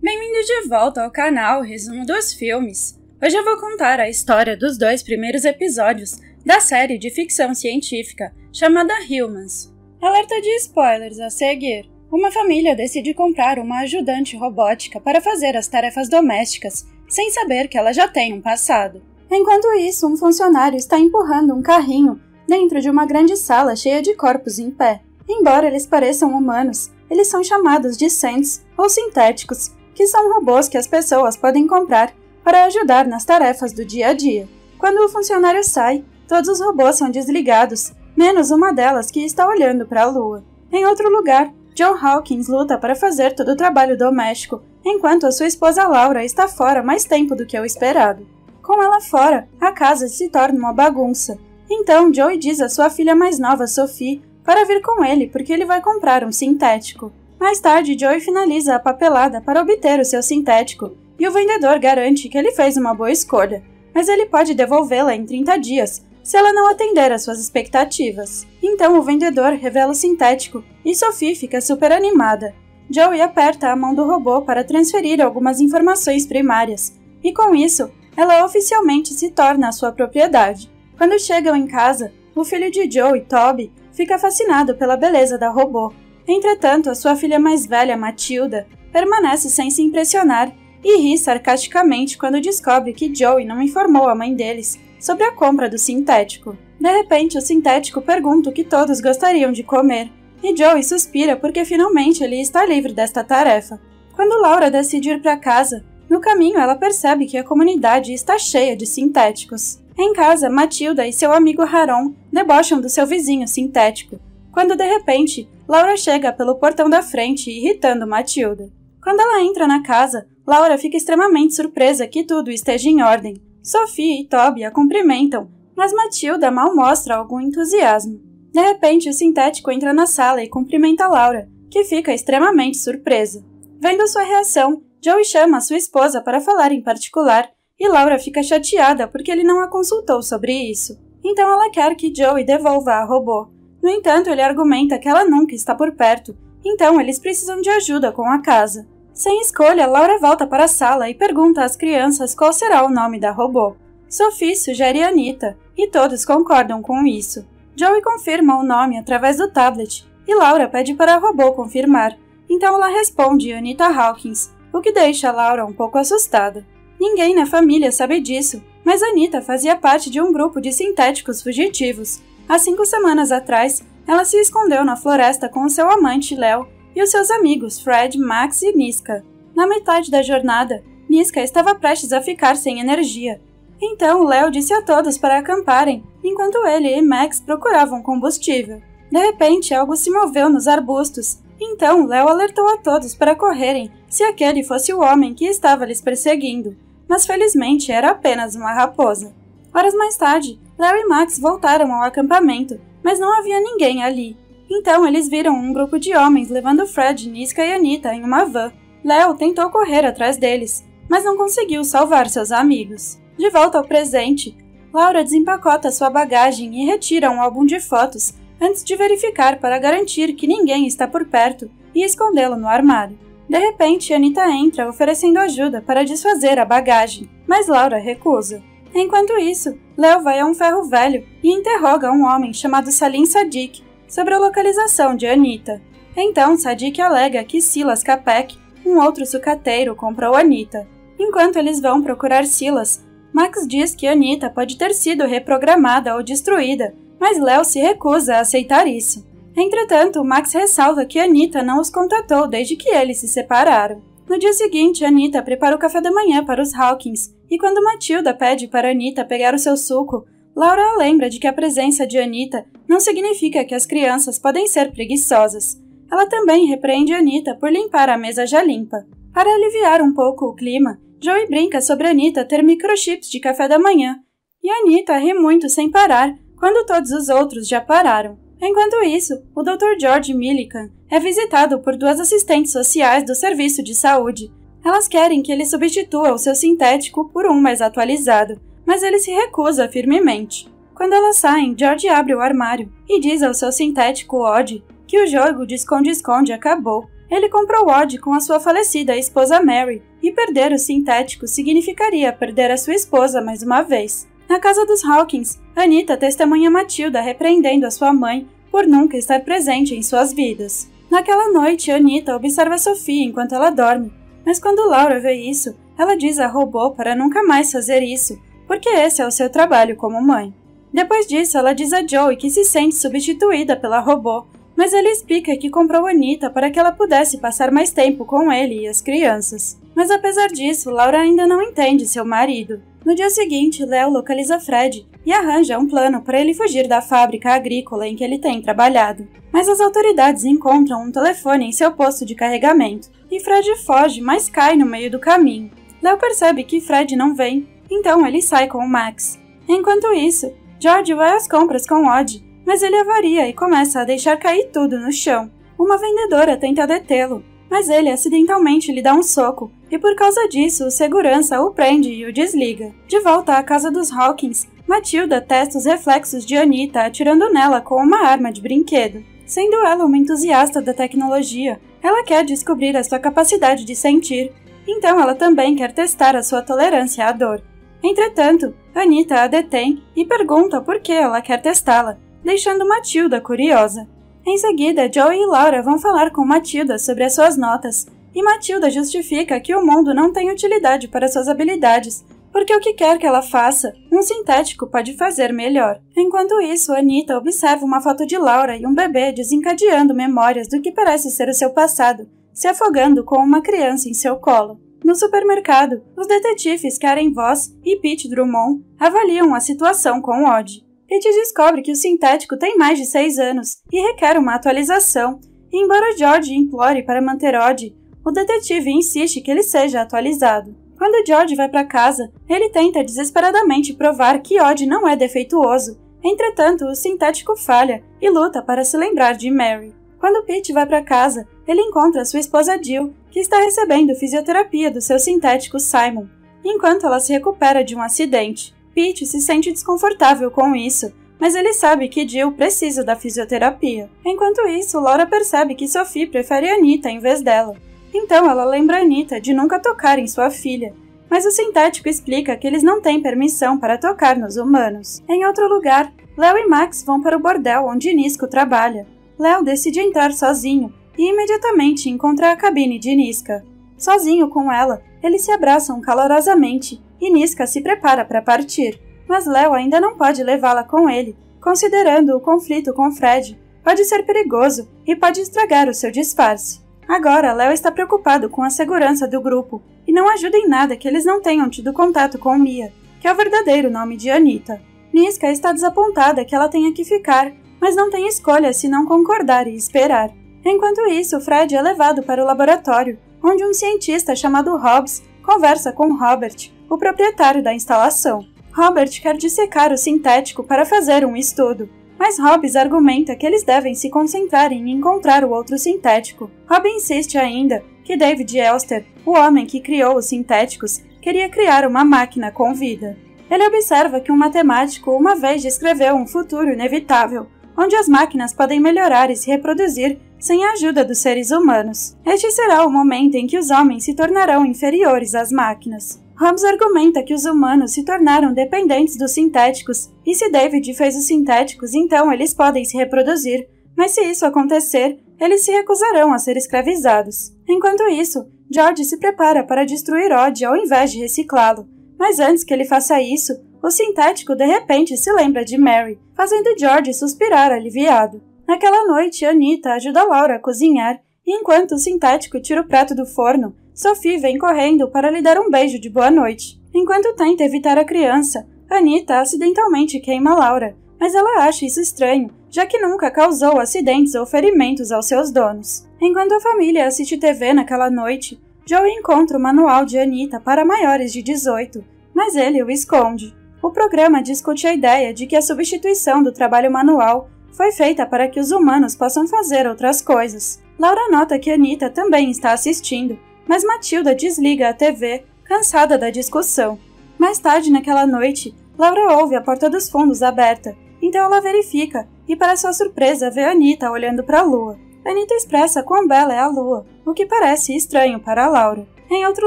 Bem-vindo de volta ao canal Resumo dos Filmes. Hoje eu vou contar a história dos 2 primeiros episódios da série de ficção científica chamada Humans. Alerta de spoilers a seguir. Uma família decide comprar uma ajudante robótica para fazer as tarefas domésticas, sem saber que ela já tem um passado. Enquanto isso, um funcionário está empurrando um carrinho dentro de uma grande sala cheia de corpos em pé. Embora eles pareçam humanos, eles são chamados de synths ou sintéticos, que são robôs que as pessoas podem comprar para ajudar nas tarefas do dia a dia. Quando o funcionário sai, todos os robôs são desligados, menos uma delas que está olhando para a lua. Em outro lugar, John Hawkins luta para fazer todo o trabalho doméstico, enquanto a sua esposa Laura está fora mais tempo do que o esperado. Com ela fora, a casa se torna uma bagunça. Então, Joey diz à sua filha mais nova, Sophie, para vir com ele porque ele vai comprar um sintético. Mais tarde, Joey finaliza a papelada para obter o seu sintético, e o vendedor garante que ele fez uma boa escolha, mas ele pode devolvê-la em 30 dias, se ela não atender às suas expectativas. Então o vendedor revela o sintético, e Sophie fica super animada. Joey aperta a mão do robô para transferir algumas informações primárias, e com isso, ela oficialmente se torna a sua propriedade. Quando chegam em casa, o filho de Joey, Toby, fica fascinado pela beleza da robô. Entretanto, a sua filha mais velha, Matilda, permanece sem se impressionar e ri sarcasticamente quando descobre que Joey não informou a mãe deles sobre a compra do sintético. De repente, o sintético pergunta o que todos gostariam de comer, e Joey suspira porque finalmente ele está livre desta tarefa. Quando Laura decide ir para casa, no caminho ela percebe que a comunidade está cheia de sintéticos. Em casa, Matilda e seu amigo Haron debocham do seu vizinho sintético, quando de repente, Laura chega pelo portão da frente, irritando Matilda. Quando ela entra na casa, Laura fica extremamente surpresa que tudo esteja em ordem. Sophie e Toby a cumprimentam, mas Matilda mal mostra algum entusiasmo. De repente, o sintético entra na sala e cumprimenta Laura, que fica extremamente surpresa. Vendo sua reação, Joey chama sua esposa para falar em particular, e Laura fica chateada porque ele não a consultou sobre isso. Então ela quer que Joey devolva a robô. No entanto, ele argumenta que ela nunca está por perto, então eles precisam de ajuda com a casa. Sem escolha, Laura volta para a sala e pergunta às crianças qual será o nome da robô. Sophie sugere Anita, e todos concordam com isso. Joey confirma o nome através do tablet, e Laura pede para a robô confirmar, então ela responde Anita Hawkins, o que deixa Laura um pouco assustada. Ninguém na família sabe disso, mas Anita fazia parte de um grupo de sintéticos fugitivos. Há 5 semanas atrás, ela se escondeu na floresta com o seu amante, Léo, e os seus amigos, Fred, Max e Niska. Na metade da jornada, Niska estava prestes a ficar sem energia. Então, Léo disse a todos para acamparem, enquanto ele e Max procuravam combustível. De repente, algo se moveu nos arbustos. Então, Léo alertou a todos para correrem, se aquele fosse o homem que estava lhes perseguindo. Mas felizmente era apenas uma raposa. Horas mais tarde, Léo e Max voltaram ao acampamento, mas não havia ninguém ali. Então eles viram um grupo de homens levando Fred, Niska e Anita em uma van. Léo tentou correr atrás deles, mas não conseguiu salvar seus amigos. De volta ao presente, Laura desempacota sua bagagem e retira um álbum de fotos antes de verificar para garantir que ninguém está por perto e escondê-lo no armário. De repente, Anita entra oferecendo ajuda para desfazer a bagagem, mas Laura recusa. Enquanto isso, Léo vai a um ferro velho e interroga um homem chamado Salim Sadiq sobre a localização de Anita. Então, Sadiq alega que Silas Capek, um outro sucateiro, comprou Anita. Enquanto eles vão procurar Silas, Max diz que Anita pode ter sido reprogramada ou destruída, mas Léo se recusa a aceitar isso. Entretanto, Max ressalta que Anita não os contatou desde que eles se separaram. No dia seguinte, Anita prepara o café da manhã para os Hawkins, e quando Matilda pede para Anita pegar o seu suco, Laura a lembra de que a presença de Anita não significa que as crianças podem ser preguiçosas. Ela também repreende Anita por limpar a mesa já limpa. Para aliviar um pouco o clima, Joey brinca sobre Anita ter microchips de café da manhã, e Anita ri muito sem parar quando todos os outros já pararam. Enquanto isso, o Dr. George Millikan é visitado por 2 assistentes sociais do serviço de saúde. Elas querem que ele substitua o seu sintético por um mais atualizado, mas ele se recusa firmemente. Quando elas saem, George abre o armário e diz ao seu sintético Odd que o jogo de esconde-esconde acabou, Ele comprou Odd com a sua falecida esposa Mary, e perder o sintético significaria perder a sua esposa mais uma vez. Na casa dos Hawkins, Anita testemunha Matilda repreendendo a sua mãe por nunca estar presente em suas vidas. Naquela noite, Anita observa Sophie enquanto ela dorme, mas quando Laura vê isso, ela diz a robô para nunca mais fazer isso, porque esse é o seu trabalho como mãe. Depois disso, ela diz a Joey que se sente substituída pela robô, mas ele explica que comprou Anita para que ela pudesse passar mais tempo com ele e as crianças. Mas apesar disso, Laura ainda não entende seu marido. No dia seguinte, Leo localiza Fred e arranja um plano para ele fugir da fábrica agrícola em que ele tem trabalhado. Mas as autoridades encontram um telefone em seu posto de carregamento, e Fred foge, mas cai no meio do caminho. Leo percebe que Fred não vem, então ele sai com o Max. Enquanto isso, George vai às compras com Odd, mas ele avaria e começa a deixar cair tudo no chão. Uma vendedora tenta detê-lo, mas ele acidentalmente lhe dá um soco, e por causa disso o segurança o prende e o desliga. De volta à casa dos Hawkins, Matilda testa os reflexos de Anita atirando nela com uma arma de brinquedo. Sendo ela uma entusiasta da tecnologia, ela quer descobrir a sua capacidade de sentir, então ela também quer testar a sua tolerância à dor. Entretanto, Anita a detém e pergunta por que ela quer testá-la, deixando Matilda curiosa. Em seguida, Joey e Laura vão falar com Matilda sobre as suas notas, e Matilda justifica que o mundo não tem utilidade para suas habilidades, porque o que quer que ela faça, um sintético pode fazer melhor. Enquanto isso, Anita observa uma foto de Laura e um bebê desencadeando memórias do que parece ser o seu passado, se afogando com uma criança em seu colo. No supermercado, os detetives Karen Voss e Pete Drummond avaliam a situação com Odd. Pete descobre que o sintético tem mais de 6 anos e requer uma atualização, e embora George implore para manter Odd, o detetive insiste que ele seja atualizado. Quando George vai para casa, ele tenta desesperadamente provar que Odd não é defeituoso. Entretanto, o sintético falha e luta para se lembrar de Mary. Quando Pete vai para casa, ele encontra sua esposa Jill, que está recebendo fisioterapia do seu sintético Simon, enquanto ela se recupera de um acidente. Pete se sente desconfortável com isso, mas ele sabe que Jill precisa da fisioterapia. Enquanto isso, Laura percebe que Sophie prefere Anita em vez dela. Então ela lembra Anita de nunca tocar em sua filha, mas o sintético explica que eles não têm permissão para tocar nos humanos. Em outro lugar, Leo e Max vão para o bordel onde Nisko trabalha. Leo decide entrar sozinho e imediatamente encontra a cabine de Niska. Sozinho com ela, eles se abraçam calorosamente e Niska se prepara para partir, mas Leo ainda não pode levá-la com ele, considerando o conflito com Fred pode ser perigoso e pode estragar o seu disfarce. Agora, Leo está preocupado com a segurança do grupo e não ajuda em nada que eles não tenham tido contato com Mia, que é o verdadeiro nome de Anita. Niska está desapontada que ela tenha que ficar, mas não tem escolha senão concordar e esperar. Enquanto isso, Fred é levado para o laboratório, onde um cientista chamado Hobbs conversa com Robert, o proprietário da instalação. Robert quer dissecar o sintético para fazer um estudo, mas Hobbs argumenta que eles devem se concentrar em encontrar o outro sintético. Hobbs insiste ainda que David Elster, o homem que criou os sintéticos, queria criar uma máquina com vida. Ele observa que um matemático uma vez descreveu um futuro inevitável, onde as máquinas podem melhorar e se reproduzir sem a ajuda dos seres humanos. Este será o momento em que os homens se tornarão inferiores às máquinas. Hobbes argumenta que os humanos se tornaram dependentes dos sintéticos, e se David fez os sintéticos, então eles podem se reproduzir, mas se isso acontecer, eles se recusarão a ser escravizados. Enquanto isso, George se prepara para destruir Odd ao invés de reciclá-lo, mas antes que ele faça isso, o sintético de repente se lembra de Mary, fazendo George suspirar aliviado. Naquela noite, Anita ajuda Laura a cozinhar, e enquanto o sintético tira o prato do forno, Sophie vem correndo para lhe dar um beijo de boa noite. Enquanto tenta evitar a criança, Anita acidentalmente queima Laura, mas ela acha isso estranho, já que nunca causou acidentes ou ferimentos aos seus donos. Enquanto a família assiste TV naquela noite, Joey encontra o manual de Anita para maiores de 18, mas ele o esconde. O programa discute a ideia de que a substituição do trabalho manual foi feita para que os humanos possam fazer outras coisas. Laura nota que Anita também está assistindo, mas Matilda desliga a TV, cansada da discussão. Mais tarde naquela noite, Laura ouve a porta dos fundos aberta, então ela verifica e, para sua surpresa, vê Anita olhando para a lua. Anitta expressa quão bela é a lua, o que parece estranho para Laura. Em outro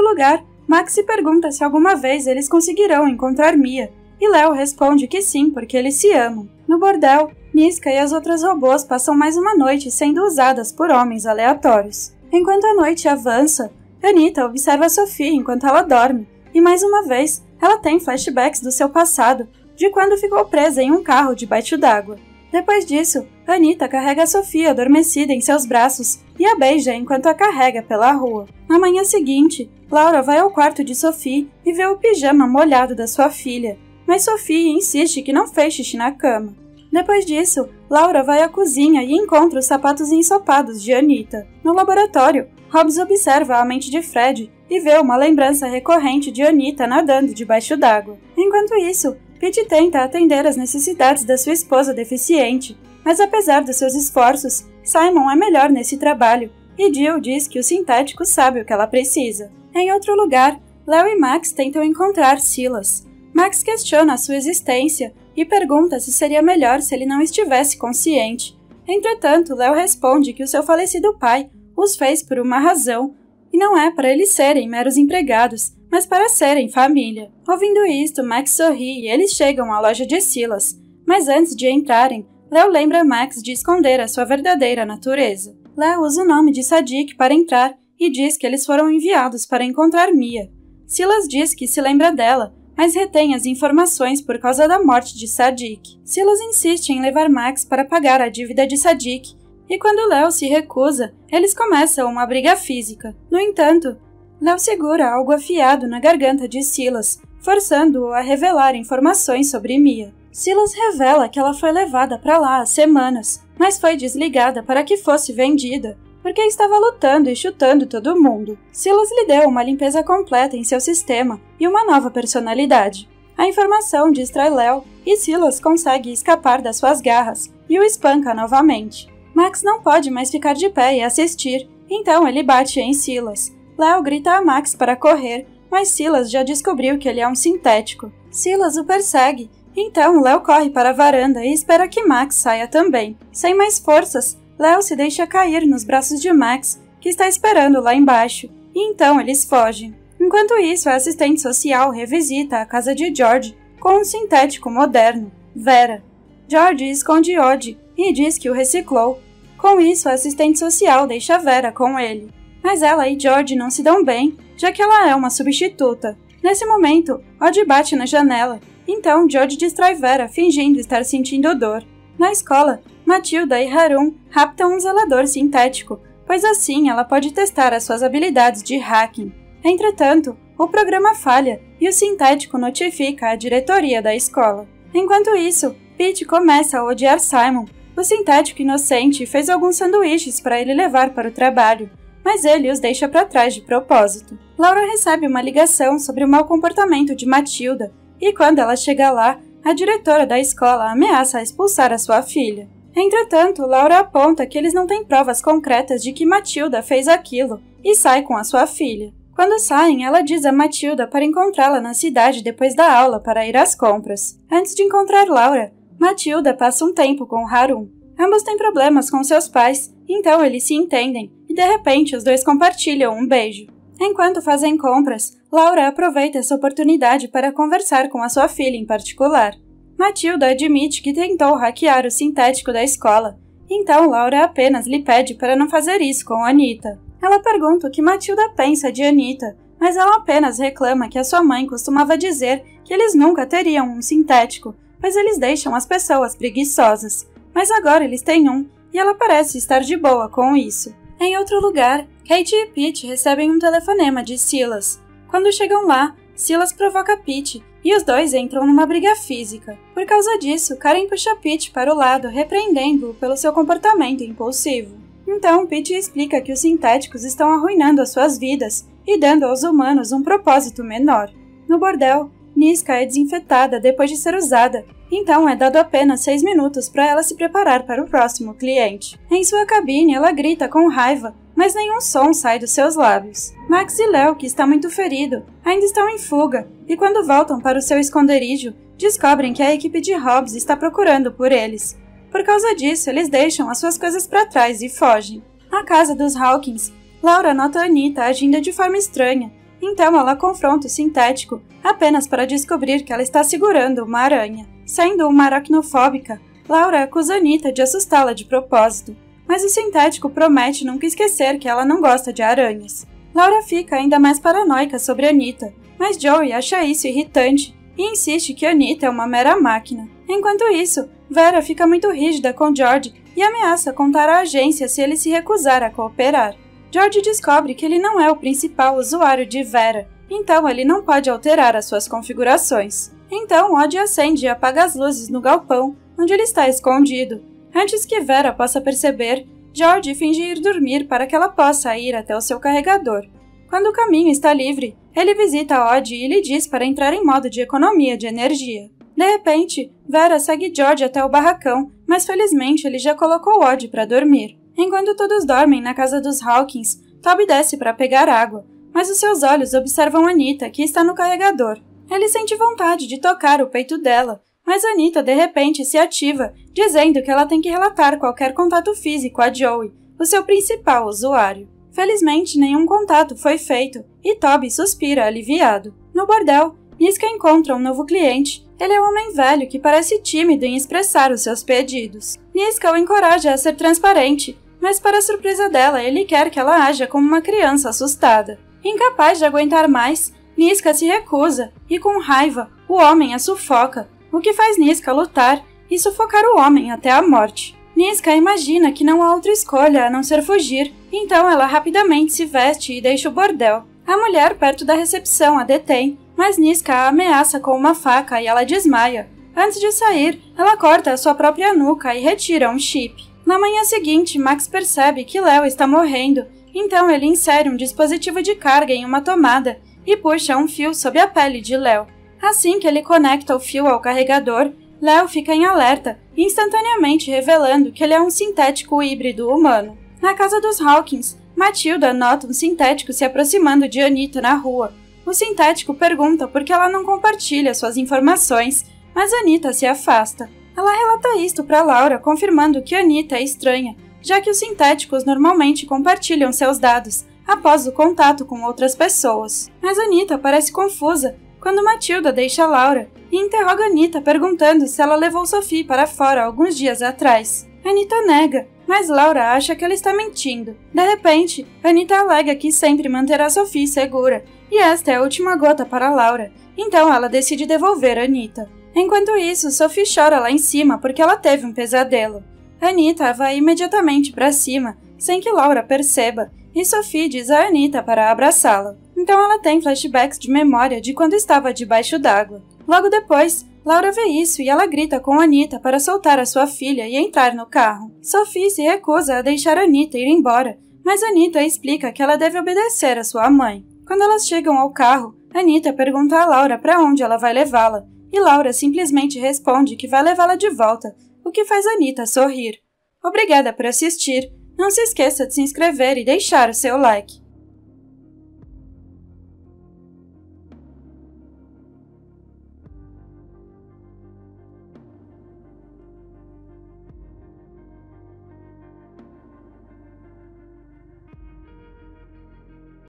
lugar, Max se pergunta se alguma vez eles conseguirão encontrar Mia, e Léo responde que sim, porque eles se amam. No bordel, Niska e as outras robôs passam mais uma noite sendo usadas por homens aleatórios. Enquanto a noite avança, Anitta observa Sophie enquanto ela dorme, e mais uma vez, ela tem flashbacks do seu passado, de quando ficou presa em um carro debaixo d'água. Depois disso, Anitta carrega Sophie adormecida em seus braços e a beija enquanto a carrega pela rua. Na manhã seguinte, Laura vai ao quarto de Sophie e vê o pijama molhado da sua filha, mas Sophie insiste que não fez xixi na cama. Depois disso, Laura vai à cozinha e encontra os sapatos ensopados de Anitta. No laboratório, Hobbs observa a mente de Fred e vê uma lembrança recorrente de Anitta nadando debaixo d'água. Enquanto isso, Pete tenta atender às necessidades da sua esposa deficiente, mas apesar dos seus esforços, Simon é melhor nesse trabalho e Jill diz que o sintético sabe o que ela precisa. Em outro lugar, Léo e Max tentam encontrar Silas. Max questiona a sua existência e pergunta se seria melhor se ele não estivesse consciente. Entretanto, Léo responde que o seu falecido pai os fez por uma razão, e não é para eles serem meros empregados, mas para serem família. Ouvindo isto, Max sorri e eles chegam à loja de Silas, mas antes de entrarem, Léo lembra Max de esconder a sua verdadeira natureza. Léo usa o nome de Sadiq para entrar e diz que eles foram enviados para encontrar Mia. Silas diz que se lembra dela, mas retém as informações por causa da morte de Sadiq. Silas insiste em levar Max para pagar a dívida de Sadiq, e quando Léo se recusa, eles começam uma briga física. No entanto, Léo segura algo afiado na garganta de Silas, forçando-o a revelar informações sobre Mia. Silas revela que ela foi levada para lá há semanas, mas foi desligada para que fosse vendida, porque estava lutando e chutando todo mundo. Silas lhe deu uma limpeza completa em seu sistema e uma nova personalidade. A informação distrai Léo e Silas consegue escapar das suas garras e o espanca novamente. Max não pode mais ficar de pé e assistir, então ele bate em Silas. Léo grita a Max para correr, mas Silas já descobriu que ele é um sintético. Silas o persegue, então Léo corre para a varanda e espera que Max saia também. Sem mais forças, Léo se deixa cair nos braços de Max, que está esperando lá embaixo, e então eles fogem. Enquanto isso, a assistente social revisita a casa de George com um sintético moderno, Vera. George esconde Odd e diz que o reciclou. Com isso, a assistente social deixa Vera com ele. Mas ela e George não se dão bem, já que ela é uma substituta. Nesse momento, Odd bate na janela, então George distrai Vera fingindo estar sentindo dor. Na escola, Matilda e Harun raptam um zelador sintético, pois assim ela pode testar as suas habilidades de hacking. Entretanto, o programa falha e o sintético notifica a diretoria da escola. Enquanto isso, Pete começa a odiar Simon. O sintético inocente fez alguns sanduíches para ele levar para o trabalho, mas ele os deixa para trás de propósito. Laura recebe uma ligação sobre o mau comportamento de Matilda, e quando ela chega lá, a diretora da escola ameaça expulsar a sua filha. Entretanto, Laura aponta que eles não têm provas concretas de que Matilda fez aquilo, e sai com a sua filha. Quando saem, ela diz a Matilda para encontrá-la na cidade depois da aula para ir às compras. Antes de encontrar Laura, Matilda passa um tempo com Harun. Ambos têm problemas com seus pais, então eles se entendem, e de repente os dois compartilham um beijo. Enquanto fazem compras, Laura aproveita essa oportunidade para conversar com a sua filha em particular. Matilda admite que tentou hackear o sintético da escola, então Laura apenas lhe pede para não fazer isso com Anitta. Ela pergunta o que Matilda pensa de Anitta, mas ela apenas reclama que a sua mãe costumava dizer que eles nunca teriam um sintético, pois eles deixam as pessoas preguiçosas. Mas agora eles têm um, e ela parece estar de boa com isso. Em outro lugar, Kate e Pete recebem um telefonema de Silas. Quando chegam lá, Silas provoca Pete, e os dois entram numa briga física. Por causa disso, Karen puxa Pete para o lado, repreendendo-o pelo seu comportamento impulsivo. Então, Pete explica que os sintéticos estão arruinando as suas vidas e dando aos humanos um propósito menor. No bordel, Niska é desinfetada depois de ser usada, então é dado apenas 6 minutos para ela se preparar para o próximo cliente. Em sua cabine, ela grita com raiva, mas nenhum som sai dos seus lábios. Max e Léo, que está muito ferido, ainda estão em fuga, e quando voltam para o seu esconderijo, descobrem que a equipe de Hobbs está procurando por eles. Por causa disso, eles deixam as suas coisas para trás e fogem. Na casa dos Hawkins, Laura nota Anita agindo de forma estranha, então ela confronta o sintético apenas para descobrir que ela está segurando uma aranha. Sendo uma aracnofóbica, Laura acusa Anita de assustá-la de propósito, mas o sintético promete nunca esquecer que ela não gosta de aranhas. Laura fica ainda mais paranoica sobre Anita, mas Joey acha isso irritante e insiste que Anita é uma mera máquina. Enquanto isso, Vera fica muito rígida com George e ameaça contar à agência se ele se recusar a cooperar. George descobre que ele não é o principal usuário de Vera, então ele não pode alterar as suas configurações. Então Odd acende e apaga as luzes no galpão, onde ele está escondido. Antes que Vera possa perceber, George finge ir dormir para que ela possa ir até o seu carregador. Quando o caminho está livre, ele visita Odd e lhe diz para entrar em modo de economia de energia. De repente, Vera segue George até o barracão, mas felizmente ele já colocou Odd para dormir. Enquanto todos dormem na casa dos Hawkins, Toby desce para pegar água, mas os seus olhos observam Anita, que está no carregador. Ele sente vontade de tocar o peito dela, mas Anita de repente se ativa, dizendo que ela tem que relatar qualquer contato físico a Joey, o seu principal usuário. Felizmente, nenhum contato foi feito, e Toby suspira aliviado. No bordel, Niska encontra um novo cliente. Ele é um homem velho que parece tímido em expressar os seus pedidos. Niska o encoraja a ser transparente, mas para surpresa dela, ele quer que ela haja como uma criança assustada. Incapaz de aguentar mais, Niska se recusa e, com raiva, o homem a sufoca, o que faz Niska lutar e sufocar o homem até a morte. Niska imagina que não há outra escolha a não ser fugir, então ela rapidamente se veste e deixa o bordel. A mulher perto da recepção a detém, mas Niska a ameaça com uma faca e ela desmaia. Antes de sair, ela corta a sua própria nuca e retira um chip. Na manhã seguinte, Max percebe que Léo está morrendo, então ele insere um dispositivo de carga em uma tomada e puxa um fio sob a pele de Léo. Assim que ele conecta o fio ao carregador, Léo fica em alerta, instantaneamente revelando que ele é um sintético híbrido humano. Na casa dos Hawkins, Matilda nota um sintético se aproximando de Anita na rua. O sintético pergunta por que ela não compartilha suas informações, mas Anita se afasta. Ela relata isto para Laura, confirmando que Anita é estranha, já que os sintéticos normalmente compartilham seus dados após o contato com outras pessoas. Mas Anita parece confusa quando Matilda deixa Laura e interroga Anita perguntando se ela levou Sophie para fora alguns dias atrás. Anita nega, mas Laura acha que ela está mentindo. De repente, Anita alega que sempre manterá Sophie segura, e esta é a última gota para Laura, então ela decide devolver Anita. Enquanto isso, Sophie chora lá em cima porque ela teve um pesadelo. Anita vai imediatamente para cima, sem que Laura perceba, e Sophie diz a Anita para abraçá-la. Então ela tem flashbacks de memória de quando estava debaixo d'água. Logo depois, Laura vê isso e ela grita com Anita para soltar a sua filha e entrar no carro. Sophie se recusa a deixar Anita ir embora, mas Anita explica que ela deve obedecer a sua mãe. Quando elas chegam ao carro, Anita pergunta a Laura para onde ela vai levá-la, e Laura simplesmente responde que vai levá-la de volta, o que faz Anita sorrir. Obrigada por assistir. Não se esqueça de se inscrever e deixar o seu like.